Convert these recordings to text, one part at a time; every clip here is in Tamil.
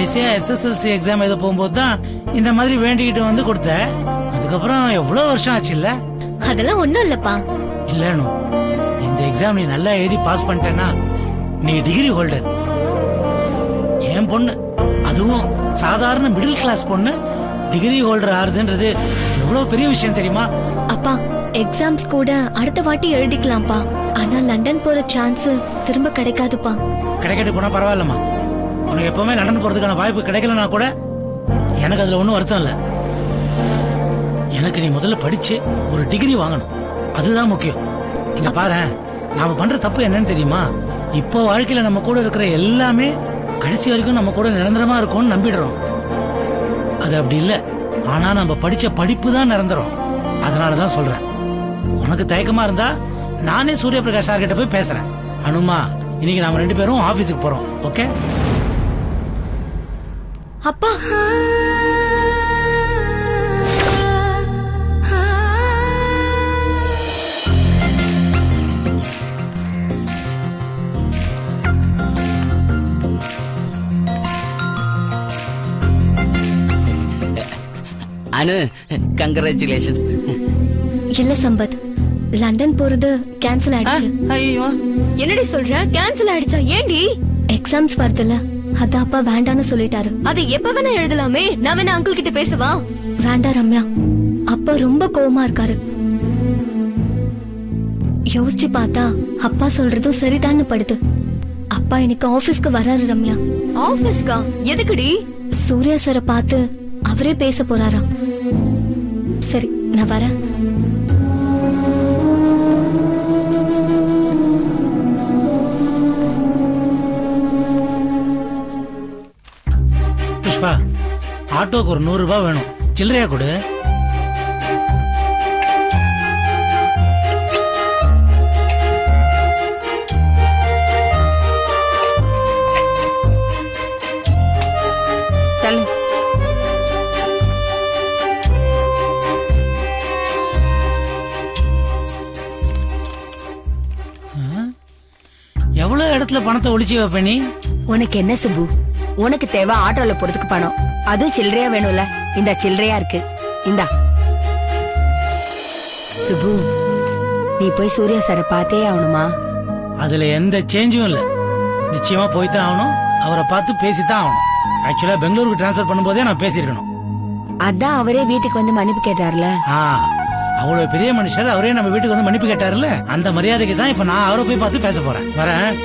கடைசியா SSLC எக்ஸாம் எழுத போகும்போது தான் இந்த மாதிரி வேண்டிக்கிட்டு வந்து கொடுத்த. அதுக்கப்புறம் எவ்வளவு வருஷம் ஆச்சு இல்ல? அதெல்லாம் ஒண்ணும் இல்லப்பா. இல்லன்னு இந்த எக்ஸாம் நீ நல்லா எழுதி பாஸ் பண்ணிட்டேன்னா நீ டிகிரி ஹோல்டர். என் பொண்ணு, அதுவும் சாதாரண மிடில் கிளாஸ் பொண்ணு டிகிரி ஹோல்டர் ஆறுதுன்றது எவ்வளவு பெரிய விஷயம் தெரியுமா? அப்பா, எக்ஸாம்ஸ் கூட அடுத்த வாட்டி எழுதிக்கலாம்ப்பா. ஆனா லண்டன் போற சான்ஸ் திரும்ப கிடைக்காதுப்பா. கிடைக்கிட்டு போனா பரவாயில்லம்மா. உனக்கு எப்பவுமே லண்டன் போறதுக்கான வாய்ப்பு கிடைக்கலனா கூட எனக்கு அதுல ஒன்றும் வருத்தம் இல்லை. எனக்கு நீ முதல்ல படிச்சு ஒரு டிகிரி வாங்கணும், அதுதான் முக்கியம். இங்க பாரு, நாம பண்ற தப்பு என்னன்னு தெரியுமா? இப்போ வாழ்க்கையில நம்ம கூட இருக்கிற எல்லாமே கடைசி வரைக்கும் நம்ம கூட நிரந்தரமா இருக்கும்னு நம்பிடுறோம். அது அப்படி இல்ல. ஆனா நம்ம படிச்ச படிப்பு தான் நிரந்தரம். அதனாலதான் சொல்றேன், உனக்கு தயக்கமா இருந்தா நானே சூரிய பிரகாஷ் சார் கிட்ட போய் பேசுறேன். அனுமா, இன்னைக்கு நாம 2 பேரும் ஆபீஸுக்கு போறோம். ஓகே? அப்பா, அனு, கங்க்ராச்சுலேஷன்ஸ். இல்ல சம்பத், லண்டன் போறது கேன்சல் ஆயிடுச்சு. ஐயோ, என்னடி சொல்ற? கேன்சல் ஆயிடுச்சா? ஏண்டி? எக்ஸாம்ஸ் வருதுல, அதான் அப்பா வேண்டான்னு சொல்லிட்டாரு. அது எப்ப வேணா எழுதலாமே. நான் வேணா அங்கிள் கிட்ட பேசவா? வேண்டாம் ரம்யா, அப்பா ரொம்ப கோவமா இருக்காரு. யோசிச்சு பார்த்தா அப்பா சொல்றதும் சரிதான்னு படுது. அப்பா இன்னைக்கு ஆபீஸ்க்கு வராரு ரம்யா. ஆபீஸ்க்கா? எதுக்குடி? சூர்யா சாரை பார்த்து அவரே பேச போறாராம். சரி, நான் வரேன். புஷ்பா, ஆட்டோக்கு ஒரு 100 ரூபாய் வேணும், சில்லறையா கொடு. எவ்வளவு இடத்துல பணத்தை ஒளிச்சு வைப்ப நீ? உனக்கு என்ன சுப்பு? உனக்கு தேவை ஆட்டோல போறதுக்கு பணம், அதுவும் சில்லறையா வேணும்ல. இந்த சில்லறையா இருக்கு, இந்தா. சுப்பு, நீ போய் சூர்யா சாரை பார்த்தே ஆகணுமா? அதுல எந்த சேஞ்சும் இல்ல. நிச்சயமா போய்தான் ஆகணும், அவரை பார்த்து பேசித்தான் ஆகணும். ஆக்சுவலா பெங்களூருக்கு டிரான்ஸ்பர் பண்ணும்போதே நான் பேசியிருக்கணும். அதான் அவரே வீட்டுக்கு வந்து மன்னிப்பு கேட்டார்ல. அவ்வளவு பெரிய மனுஷர், அவரே நம்ம வீட்டுக்கு வந்து மன்னிப்பு கேட்டாருல்ல, அந்த மரியாதைக்கு தான் இப்ப நான் அவரை போய் பார்த்து பேச போறேன். வரேன்.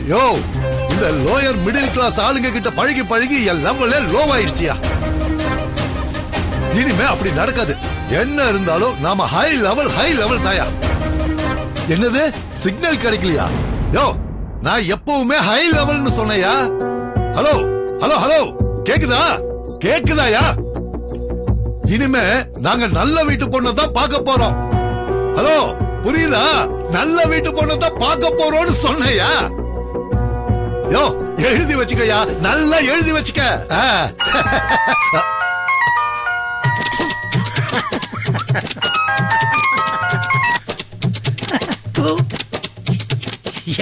யோ, இந்த லோயர் மிடில் கிளாஸ் ஆளுங்க கிட்ட பழகி பழகி என் லெவலே லோ ஆயிடுச்சியா. இனிமே அப்படி நடக்காது. என்ன இருந்தாலும் நாம ஹை லெவல் தாயா. என்னது, சிக்னல் கிடைக்கலையா? யோ, நான் எப்பவுமே ஹை லெவல்னு சொன்னையா. ஹலோ ஹலோ ஹலோ, கேக்குதாயா? இனிமே நாங்க நல்ல வீட்டு பொண்ணை தான் பார்க்க போறோம். ஹலோ, புரியுதா? நல்ல வீட்டு பொண்ணை தான் பார்க்க போறோம்னு சொன்னையா. யோ, எழுதி வச்சுக்கயா, நல்லா எழுதி வச்சுக்க.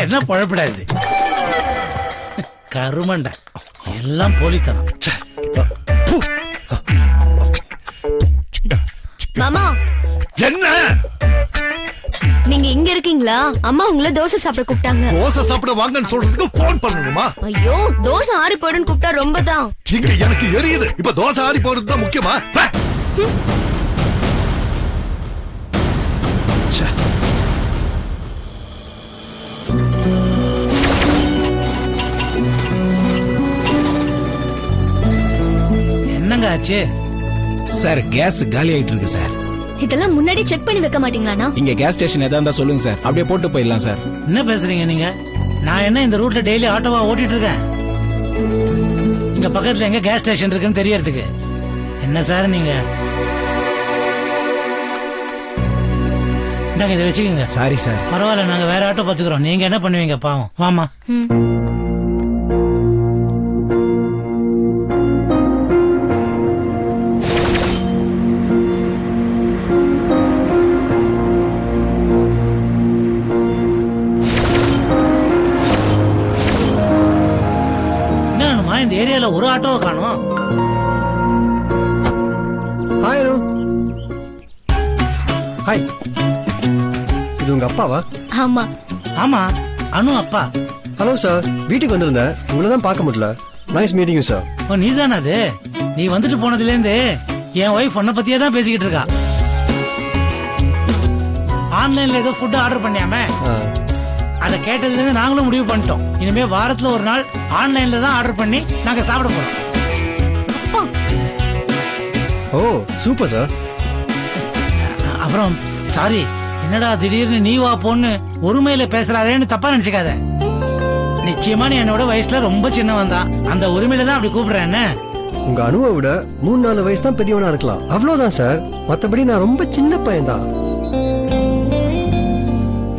என்ன பழப்படாது கருமண்ட, எல்லாம் போலித்தனம். மாமா, என்ன நீங்க இங்க இருக்கீங்களா? அம்மா உங்களை தோசை சாப்பிட கூப்பிட்டாங்க. தோசை சாப்பிட வாங்கன்னு சொல்றதுக்கு போன் பண்ணணுமா? ஐயோ, தோசை ஆறி போடுன்னு கூப்பிட்டா ரொம்ப தான். இங்க எனக்கு எரியுது. இப்ப தோசை ஆறி போறது தான் முக்கியமா? என்னங்க ஆச்சு? சார், கேஸ் காலி ஆயிட்டு இருக்கு சார். இதெல்லாம் முன்னாடி செக் பண்ணி வைக்க மாட்டீங்களா? இங்க கேஸ் ஸ்டேஷன் எதா இருந்தா சொல்லுங்க சார், அப்படியே போட்டு போயிடலாம் சார். என்ன பேசுறீங்க நீங்க? நான் என்ன இந்த ரூட்ல டெய்லி ஆட்டோவா ஓட்டிட்டு இருக்கேன்? இங்க பக்கத்துல எங்க கேஸ் ஸ்டேஷன் இருக்குன்னு தெரியறதுக்கு. என்ன சார் நீங்க? இந்தாங்க, இதை வச்சுக்கோங்க. Sorry sir. பரவாயில்ல, நாங்க வேற ஆட்டோ பாத்துக்கிறோம். நீங்க என்ன பண்ணுவீங்க? பாவம். வாமா. இந்த ஏரியால ஒரு ஆட்டோவை காணோம். ஹாய் அனு. ஹாய், இது உங்க அப்பாவா? ஆமா. ஆமா, அனு அப்பா. ஹலோ சார், வீட்டுக்கு வந்திருந்தேன், உங்களை தான் பார்க்க முடியல. Nice meeting you sir. ஓ, நீதானா அது? நீ வந்துட்டு போனதுல இருந்து என் ஒய்ஃப் உன்னை பத்தியே தான் பேசிக்கிட்டு இருக்கா. ஆன்லைன்ல ஏதோ ஃபுட் ஆர்டர் பண்ணியாம, அத கேட்டதுல இருந்து நாங்களும் முடிவு பண்ணிட்டோம். இனிமே வாரத்துல ஒரு நாள் ஆன்லைன்ல தான் ஆர்டர் பண்ணி நாங்க சாப்பிட போறோம். ஓ சூப்பர் சார். அப்புறம் சாரி, என்னடா திடீர்னு நீ வா பொண்ணு ஒருமையில பேசுறாரேன்னு தப்பா நினைச்சுக்காத. நிச்சயமா நீ என்னோட வயசுல ரொம்ப சின்னவன் தான். அந்த உரிமையில தான் அப்படி கூப்பிடுறேன். என்ன, உங்க அனுவை விட 3-4 வயசு தான் பெரியவனா இருக்கலாம், அவ்வளவுதான் சார். மத்தபடி நான் ரொம்ப சின்ன பையன் தான்.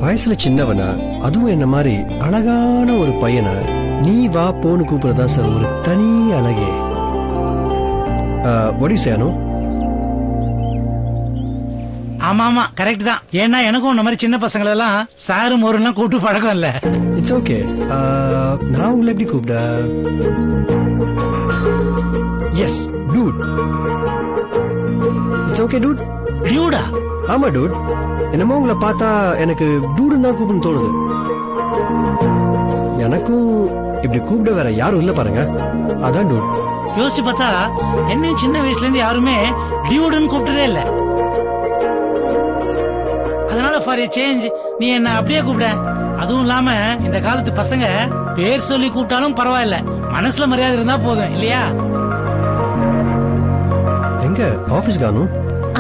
வயசுல சின்னவனா, அதுவும் என்ன மாதிரி அழகான ஒரு பையனை நீ வா போன்னு கூப்பிடுறதா சார் ஒரு தனி அழகே. what do you say, அனு? ஆமா ஆமா கரெக்ட் தான். ஏன்னா எனக்கும் இந்த மாதிரி சின்ன பசங்களை எல்லாம் சாரு மோருலாம் கூப்பிட்டு பழக்கம் இல்ல. It's okay. நான் உங்களை எப்படி கூப்பிட? Yes dude. It's okay dude. டியூடா? ஆமா டூட். என்னமோ உங்களை பார்த்தா எனக்கு டூடுன்னு தான் கூப்பிடணும் தோணுது. எனக்கும் இப்படி கூப்பிட வேற யாரும் இல்ல பாருங்க, அதான் டூட். யோசிச்சு பார்த்தா என்னையும் சின்ன வயசுல இருந்து யாருமே டியூடுன்னு கூப்பிட்டதே இல்ல. அதனால ஃபார் ஏ சேஞ்ச் நீ என்ன அப்படியே கூப்பிட. அதுவும் இல்லாம இந்த காலத்து பசங்க பேர் சொல்லி கூப்பிட்டாலும் பரவாயில்ல, மனசுல மரியாதை இருந்தா போதும் இல்லையா? எங்க ஆபீஸ் காணும்?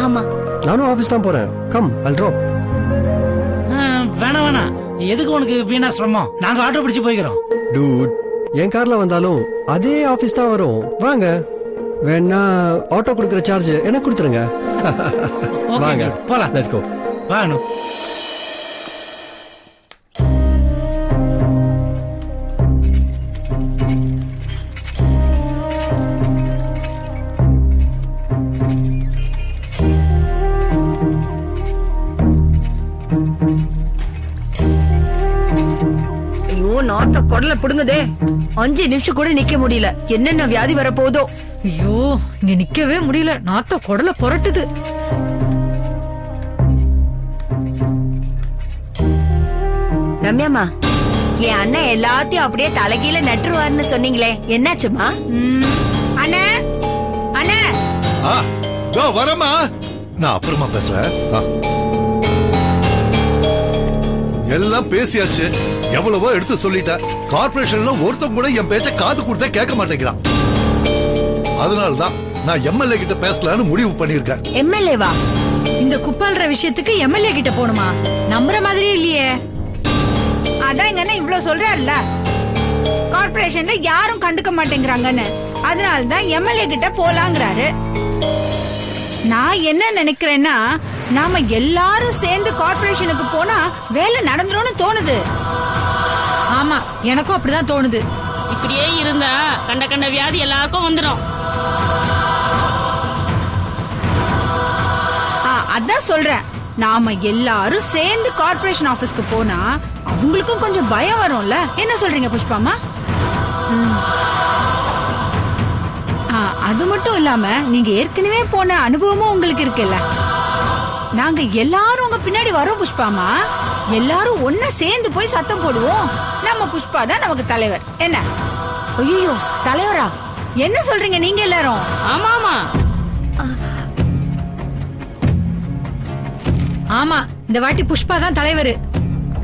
ஆமா, நானும் ஆபீஸ் தான் போறேன். Come, I'll drop. வேணாம் வேணாம், எதுக்கு உனக்கு வீணா சிரமம்? நாங்க ஆட்டோ பிடிச்சு போய்க்கிறோம். டூட், என் கார்ல வந்தாலும் அதே ஆபீஸ் தான் வரும். வாங்க, வேணா ஆட்டோ கொடுக்கற சார்ஜ் எனக்கு கொடுத்துருங்க. வாங்க போலாம். Let's go. வாங்க. ஐயோ, நாத்த குடல புடுங்குதே. 5 நிமிஷம் கூட நிக்க முடியல. என்னென்ன வியாதி வர போதோ. ஐயோ, நீ நிக்கவே முடியல, நாத்த குடல புரட்டுது. ரம்யாமா, என் அண்ணன் எல்லாத்தையும் அப்படியே தலைகீழ நட்டுருவாருன்னு சொன்னீங்களே, என்னாச்சுமா? அண்ணா அண்ணா. வரமா, நான் அப்புறமா பேசுறேன். எல்லாம் பேசியாச்சு, எவ்வளவோ எடுத்து சொல்லிட்டேன். கார்பரேஷன்ல ஒருத்தம் கூட என் பேச்ச காது கொடுத்தா கேட்க மாட்டேங்கிறான். அதனாலதான் நான் எம்எல்ஏ கிட்ட பேசலான்னு முடிவு பண்ணிருக்கேன். எம்எல்ஏவா? இந்த குப்பால்ற விஷயத்துக்கு எம்எல்ஏ கிட்ட போணுமா? நம்புற மாதிரியே இல்லையே. அதான் எங்க அண்ணன் இவ்ளோ சொல்றாருல்ல, கார்பரேஷன்ல யாரும் கண்டுக்க மாட்டேங்கிறாங்கன்னு. அதனாலதான் எம்எல்ஏ கிட்ட போலாங்கிறாரு. நான் என்ன நினைக்கிறேன்னா, நாம எல்லாரும் சேர்ந்து கார்பரேஷனுக்கு போனா வேலை நடந்துரும்னு தோணுது. ஆமா, எனக்கும் அப்படிதான் தோணுது. இப்படியே இருந்தா கண்ட கண்ட வியாதி எல்லாருக்கும் வந்துடும். அதான் சொல்றேன், நாம எல்லாரும் சேர்ந்து கார்பரேஷன் ஆபீஸ்க்கு போனா அவங்களுக்கும் கொஞ்சம் பயம் வரும்ல. என்ன சொல்றீங்க புஷ்பாமா? அது மட்டும் இல்லாம நீங்க ஏற்கனவே போன அனுபவமும் உங்களுக்கு இருக்குல்ல. நாங்க எல்லாரும் உங்க பின்னாடி வரோம் புஷ்பாமா. எல்லாரும் ஒன்னா சேர்ந்து போய் சத்தம் போடுவோம். நம்ம புஷ்பா தான் நமக்கு தலைவர். என்ன? ஐயோ, தலைவரா? என்ன சொல்றீங்க நீங்க எல்லாரும்? ஆமா ஆமா ஆமா, இந்த வாட்டி புஷ்பா தான் தலைவர்.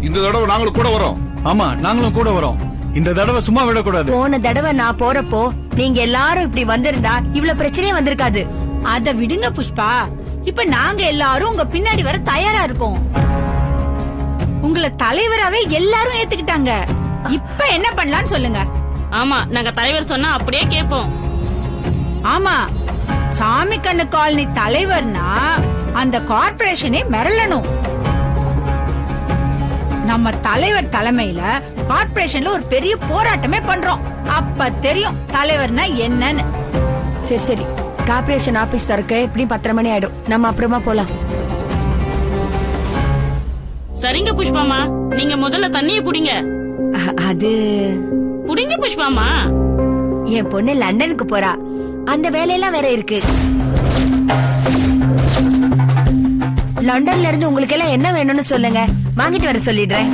இந்த தடவை நாங்களும் கூட வரோம். ஆமா, நாங்களும் கூட வரோம். இந்த தடவை சும்மா விடக்கூடாது. போன தடவை நான் போறப்போ நீங்க எல்லாரும் இப்படி வந்திருந்தா இவ்வளவு பிரச்சனையே வந்திருக்காது. அத விடுங்க புஷ்பா, இப்ப நாங்க எல்லாரும் உங்க பின்னாடி வர தயாரா இருக்கோம். உங்களை தலைவராவே எல்லாரும் ஏத்துக்கிட்டாங்க. இப்ப என்ன பண்ணலாம்னு சொல்லுங்க. ஆமா, நாங்க தலைவர் சொன்னா அப்படியே கேட்போம். ஆமா, சாமி கண்ணு காலனி தலைவர்னா அந்த கார்பரேஷனே மிரளணும். நம்ம தலைவர் தலைமையில கார்பரேஷன்ல ஒரு பெரிய போராட்டமே பண்றோம். அப்ப தெரியும் தலைவர்னா என்னன்னு. சரி சரி, கார்பரேஷன் ஆபீஸ் திறக்க இப்படி 10:30 மணி ஆயிடும். நம்ம அப்புறமா போலாம். சரிங்க புஷ்பாமா, நீங்க முதல்ல தண்ணிய புடிங்க. அது புடிங்க புஷ்பாமா. என் பொண்ணு லண்டனுக்கு போறா, அந்த வேலையெல்லாம் வேற இருக்கு. லண்டன்ல இருந்து உங்களுக்கு எல்லாம் என்ன வேணும்னு சொல்லுங்க, வாங்கிட்டு வர சொல்லிடுறேன்.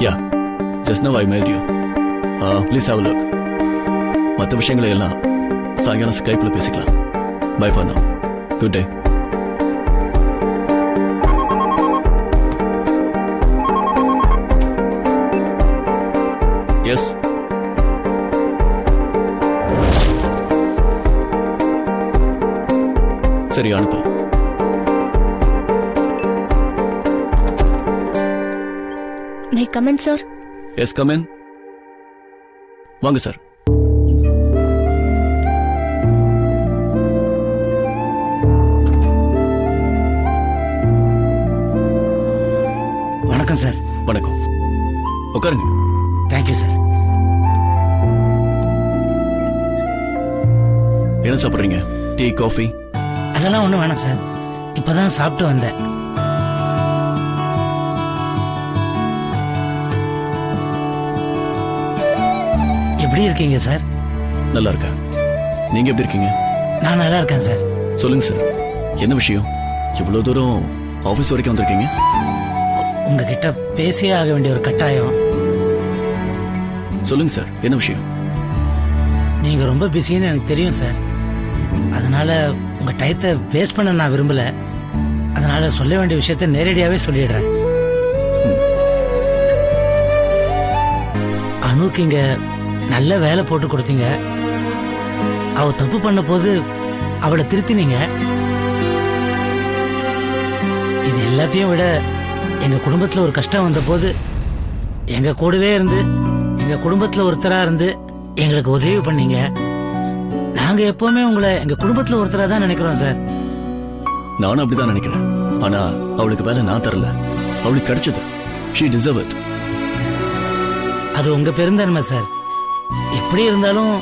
Yeah, just now I mailed you. Please have a look. மற்ற விஷயங்களை எல்லாம் சாயங்காலம் ஸ்கைப்ல பேசிக்கலாம். Bye for now. Good day. Yes. சரி அனுப்பு. May I come in, sir? Yes, come in. வாங்க சார். வணக்கம் சார். வணக்கம். உட்காருங்க. Thank you sir. என்ன சாப்பிடுறீங்க? Tea, coffee? அதெல்லாம் ஒண்ணும் வேணாம் சார். இப்பதான் சாப்பிட்டு வந்தேன். எப்படி இருக்கீங்க சார்? நல்லா இருக்கேன். நீங்க எப்படி இருக்கீங்க? நான் நல்லா இருக்கேன் சார். சொல்லுங்க சார், என்ன விஷயம்? இவ்வளவு தூரம் ஆபீஸ் வரைக்கும் வந்திருக்கீங்க? உங்ககிட்ட பேசியே ஆக வேண்டிய ஒரு கட்டாயம். சொல்லுங்க சார், என்ன விஷயம்? நீங்க ரொம்ப பிஸின்னு எனக்கு தெரியும் சார். அதனால உங்க டயத்தை வேஸ்ட் பண்ண நான் விரும்பல. அதனால சொல்ல வேண்டிய விஷயத்த நேரடியாவே சொல்லிடுறேன். அனுக்கு இங்க நல்ல வேலை போட்டு கொடுத்தீங்க. அவ தப்பு பண்ண போது அவளை திருத்தினீங்க. இது எல்லாத்தையும் விட எங்க குடும்பத்துல ஒரு கஷ்டம் வந்த போது எங்க கூடவே இருந்து எங்க குடும்பத்துல ஒருத்தரா இருந்து எங்களுக்கு உதவி பண்ணீங்க. நாங்க எப்பவுமே உங்களை எங்க குடும்பத்துல ஒருத்தரா தான் நினைக்கிறோம் சார். நானும் அப்படிதான் நினைக்கிறேன். ஆனா அவளுக்கு வேலை நான் தரல, அவளுக்கு கிடைச்சது. She deserve it. அது உங்க பெருந்தன்மை சார். எப்படி இருந்தாலும்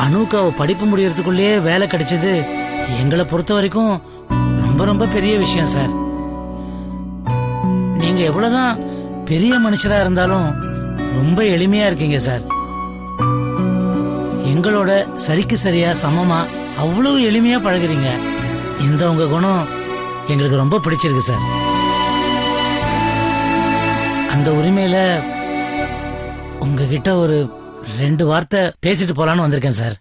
அனுக்கு அவ படிப்பு முடியறதுக்குள்ளேயே வேலை கிடைச்சது எங்களை பொறுத்த வரைக்கும் ரொம்ப ரொம்ப பெரிய விஷயம் சார். நீங்க எவ்வளவுதான் பெரிய மனுஷரா இருந்தாலும் ரொம்ப எளிமையா இருக்கீங்க சார். எங்களோட சரிக்கு சரியா சமமா அவ்வளவு எளிமையா பழகுறீங்க. இந்த உங்க குணம் எங்களுக்கு ரொம்ப பிடிச்சிருக்கு சார். அந்த உரிமையில உங்ககிட்ட ஒரு 2 வார்த்தை பேசிட்டு போலான்னு வந்திருக்கேன் சார்.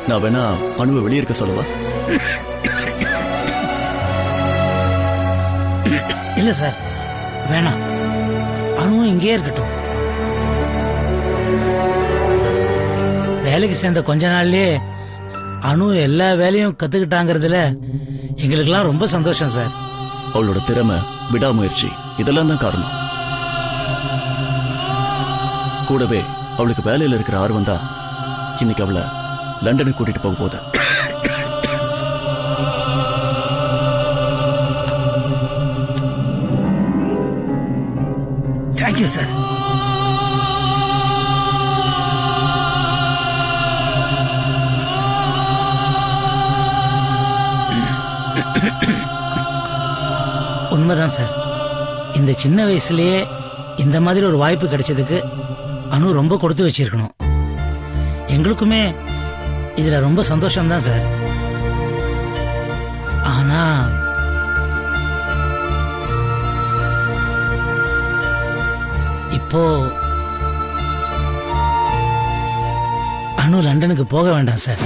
நான் வேணா அனுவை வெளியே இருக்க சொல்லவா? இல்ல சார், வேணாம். அனுவும் இங்கே இருக்கட்டும். வேலைக்கு சேர்ந்த கொஞ்ச நாள்லயே அனு எல்லா வேலையும் கத்துக்கிட்டாங்கிறதுல எங்களுக்கெல்லாம் ரொம்ப சந்தோஷம் சார். அவளோட திறமை, விடாமுயற்சி இதெல்லாம் தான் காரணம். கூடவே அவளுக்கு வேலையில இருக்கிற ஆர்வம் தான் இன்னைக்கு அவளை லண்டனுக்கு கூட்டிட்டு போக போகுது. Thank you sir. உண்மைதான் சார். இந்த சின்ன வயசுலயே இந்த மாதிரி ஒரு வாய்ப்பு கிடைச்சதுக்கு அனு ரொம்ப கொடுத்து வச்சிருக்கணும். எங்களுக்குமே இதுல ரொம்ப சந்தோஷம் தான் சார். ஆனா இப்போ அனு லண்டனுக்கு போக வேண்டாம் சார்.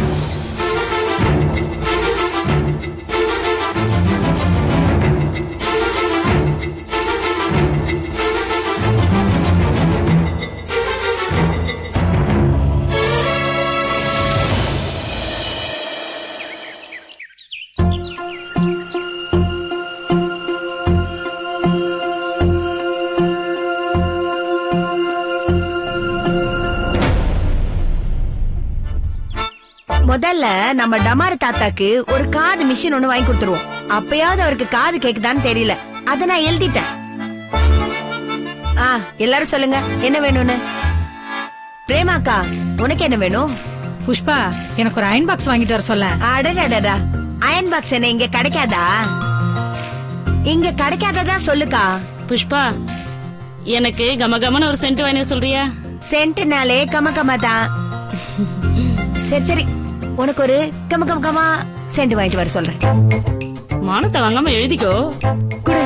முதல்ல நம்ம டமாரு தாத்தாக்கு ஒரு காது மிஷின் ஒண்ணு வாங்கி கொடுத்துருவோம். அப்பயாவது அவருக்கு காது கேக்குதான்னு தெரியல. அத நான் எழுதிட்டேன். எல்லாரும் சொல்லுங்க என்ன வேணும்னு. பிரேமாக்கா உனக்கு என்ன வேணும்? புஷ்பா எனக்கு ஒரு அயன் பாக்ஸ் வாங்கிட்டு வர சொல்ல. அடடடடா, அயன் பாக்ஸ் என்ன இங்க கிடைக்காதா? இங்க கிடைக்காததா சொல்லுக்கா. புஷ்பா எனக்கு கமகமன்னு ஒரு சென்ட் வாங்கி சொல்றியா? சென்ட்னாலே கமகமா தான். சரி சரி, உனக்கு ஒரு கமகமா சென்ட் வாங்கிட்டு வர சொல்றேன். மானத்தை வாங்காம எழுதிக்கோ. குடு.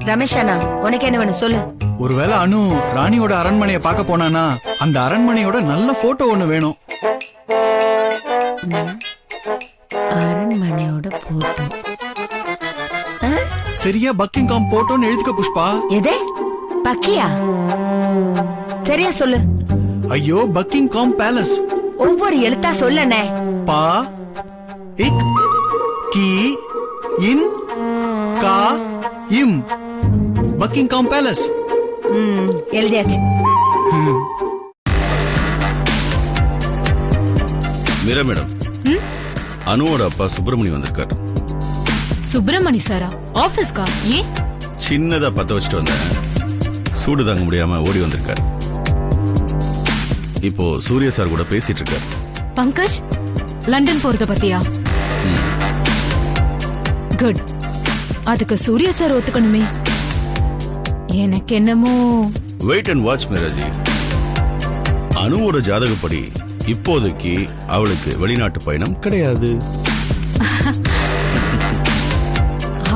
ரமேஷானா உனக்கு என்ன வேணும் சொல்லு. ஒருவேளை அனு ராணியோட அரண்மனையை பார்க்க போனானா அந்த அரண்மனையோட நல்ல போட்டோ ஒண்ணு வேணும். அரண்மனையோட போட்டோ சரியா பக்கிங்காம் போட்டோன்னு எழுதிக்க புஷ்பா. எது பக்கியா? சரியா சொல்லு. ஐயோ பக்கிங்காம் பேலஸ். ஒவ்வொரு எழுத்தா சொல்லனே. பா இக் கி இன் கா இம் பக்கிங்காம் பேலஸ். எழுதியாச்சு. மீரா மேடம், அனுவோட அப்பா சுப்பிரமணி வந்திருக்காரு. சுப்பிரமணி சாரா? ஆபீஸ்க்கா? ஏன்? சின்னதா பத்த வச்சுட்டு வந்தேன், சூடு தாங்க முடியாம ஓடி வந்திருக்காரு. இப்போ சூர்யா சார் கூட பேசிட்டு இருக்காரு. பங்கஜ் லண்டன் போறத பத்தியா? குட். அதுக்கு சூர்யா சார் ஒத்துக்கணுமே. எனக்கு என்னமோ. Wait and watch Meeraji. அனுவோட ஜாதகப்படி இப்போதைக்கு அவளுக்கு வெளிநாட்டு பயணம் கிடையாது.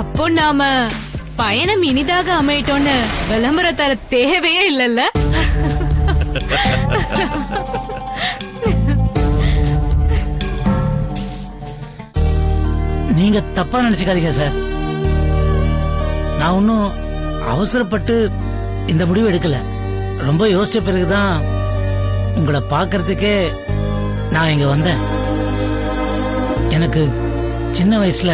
அப்போ நாம பயணம் இனிதாக அமையட்டோன்னு விளம்பரம் தர தேவையே இல்லல்ல. நீங்க தப்பா நினைச்சுக்காதீங்க சார். நான் ஒன்னும் அவசரப்பட்டு இந்த முடிவு எடுக்கல. ரொம்ப யோசிச்ச பிறகுதான் உங்களை பார்க்கறதுக்கே நான் இங்க வந்தேன். எனக்கு சின்ன வயசுல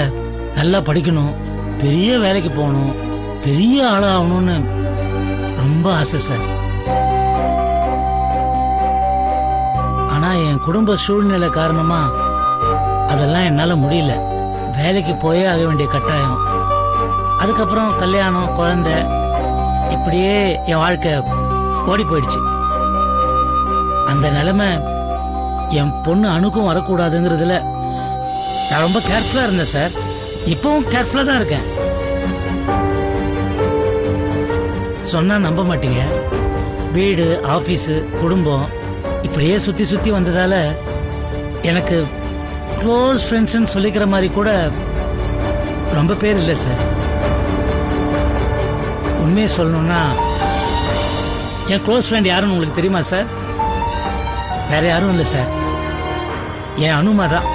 நல்லா படிக்கணும், பெரிய வேலைக்கு போகணும், பெரிய ஆளாகணும்னு ரொம்ப ஆசை சார். ஆனா என் குடும்ப சூழ்நிலை காரணமா அதெல்லாம் என்னால முடியல. வேலைக்கு போயே ஆக வேண்டிய கட்டாயம். அதுக்கப்புறம் கல்யாணம், குழந்தை, இப்படியே என் வாழ்க்கை ஓடி போயிடுச்சு. அந்த நிலைமை என் பொண்ணு அணுக்கும் வரக்கூடாதுங்கிறதுல நான் ரொம்ப கேர்ஃபுல்லா இருந்தேன் சார். இப்பவும் கேர்ஃபுல்லா தான் இருக்கேன். சொன்னா நம்ப மாட்டீங்க, வீடு, ஆபீஸ், குடும்பம் இப்படியே சுத்தி சுத்தி வந்ததால எனக்கு க்ளோஸ் ஃப்ரெண்ட்ஸ் சொல்லிக்கிற மாதிரி கூட ரொம்ப பேர் இல்லை சார். உண்மையை சொல்லணும்னா என் க்ளோஸ் ஃப்ரெண்ட் யாருன்னு உங்களுக்கு தெரியுமா சார்? வேற யாரும் இல்லை சார், என் அனுமா தான்.